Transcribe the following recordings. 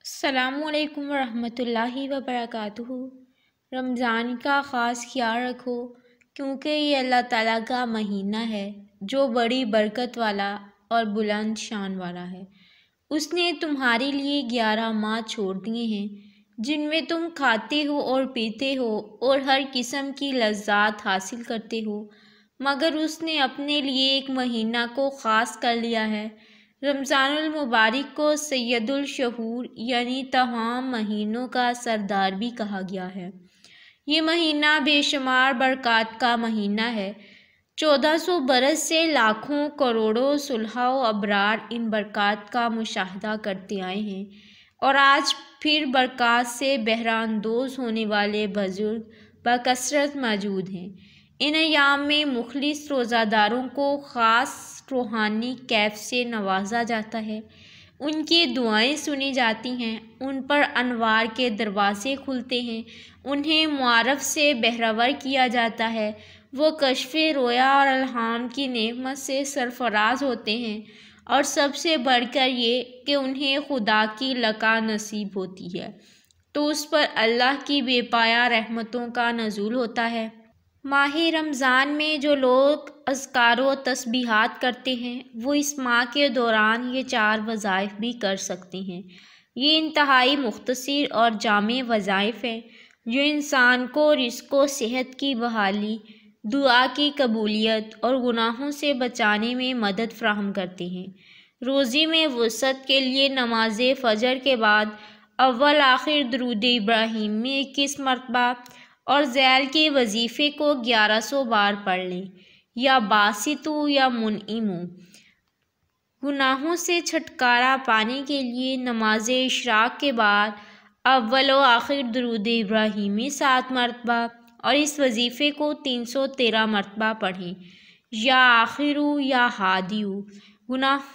अस्सलामुअलैकुम वरहमतुल्लाहि वबरकातुहू। रमज़ान का ख़ास ख्याल रखो क्योंकि ये अल्लाह ताला का महीना है जो बड़ी बरकत वाला और बुलंद शान वाला है। उसने तुम्हारे लिए 11 माह छोड़ दिए हैं जिनमें तुम खाते हो और पीते हो और हर किस्म की लज्जात हासिल करते हो, मगर उसने अपने लिए एक महीना को ख़ास कर लिया है। रमज़ानुल मुबारक को सैयदुल शहूर यानी तमाम महीनों का सरदार भी कहा गया है। ये महीना बेशुमार बरक़ात का महीना है। 1400 बरस से लाखों करोड़ों सुलहा व अबरार इन बरक़ात का मुशाहदा करते आए हैं और आज फिर बरक़ात से बहरानंदोज़ होने वाले बुज़ुर्ग बकसरत मौजूद हैं। इन अय्याम में मुखलिस रोज़ादारों को ख़ास रूहानी कैफ से नवाजा जाता है, उनकी दुआएं सुनी जाती हैं, उन पर अनवार के दरवाज़े खुलते हैं, उन्हें मुआरफ़ से बहरावर किया जाता है, वो कश्फ़े रोया और अल्हाम की नेमत से सरफराज होते हैं और सबसे बढ़कर ये कि उन्हें खुदा की लका नसीब होती है तो उस पर अल्लाह की बेपाया रहमतों का नज़ूल होता है। माह रमज़ान में जो लोग अज़कार व तस्बीहात करते हैं वो इस माह के दौरान ये 4 वज़ाइफ भी कर सकते हैं। ये इंतहाई मुख्तसर और जामे वज़ाइफ हैं जो इंसान को रिज़्क़ व सेहत की बहाली, दुआ की कबूलियत और गुनाहों से बचाने में मदद फ़राहम करते हैं। रोज़े में वुसअत के लिए नमाज फ़जर के बाद अव्वल आखिर दुरूद इब्राहीम में 21 मरतबा और ज़ैल के वजीफ़े को 1100 बार पढ़ लें। या बासितु या मुनइमु। गुनाहों से छुटकारा पाने के लिए नमाज इशराक के बाद अव्वल व आखिर दुरूद इब्राहीमी 7 मरतबा और इस वजीफ़े को 313 मरतबा पढ़ें। या आखिरु या हादियु। गुनाह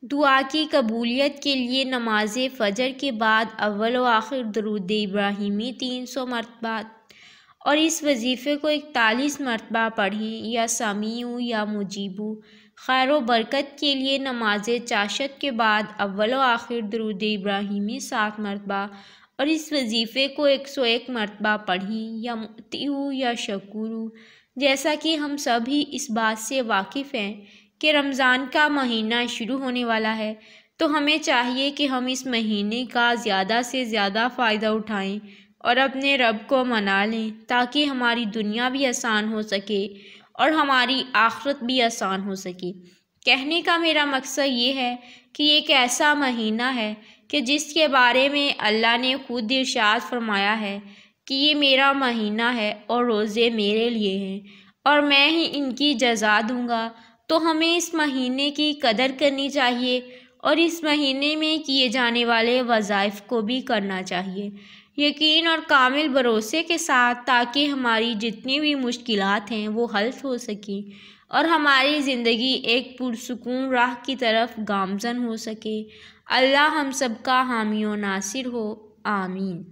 दुआ की कबूलियत के लिए नमाज फ़जर के बाद अव्वल व आखिर दुरूद इब्राहीमी 300 मरतबा और इस वजीफ़े को 41 मरतबा पढ़ें। या समीउ या मुजीबू। खैर व बरकत के लिए नमाज चाशत के बाद अव्वल व आखिर दुरूद इब्राहीमी 7 मरतबा और इस वजीफ़े को 101 मरतबा पढ़ें। या मुतिऊ या शकूरू। जैसा कि हम सभी इस बात से वाकिफ़ हैं कि रमज़ान का महीना शुरू होने वाला है, तो हमें चाहिए कि हम इस महीने का ज़्यादा से ज़्यादा फ़ायदा उठाएं और अपने रब को मना लें ताकि हमारी दुनिया भी आसान हो सके और हमारी आखिरत भी आसान हो सके। कहने का मेरा मकसद ये है कि ये एक ऐसा महीना है कि जिसके बारे में अल्लाह ने खुद इरशाद फरमाया है कि ये मेरा महीना है और रोज़े मेरे लिए हैं और मैं ही इनकी जज़ा दूँगा। तो हमें इस महीने की कदर करनी चाहिए और इस महीने में किए जाने वाले वज़ाइफ को भी करना चाहिए यकीन और कामिल भरोसे के साथ, ताकि हमारी जितनी भी मुश्किलात हैं वो हल हो सकें और हमारी ज़िंदगी एक पुरसुकून राह की तरफ गामज़न हो सके। अल्लाह हम सब का हामी व नासिर हो। आमीन।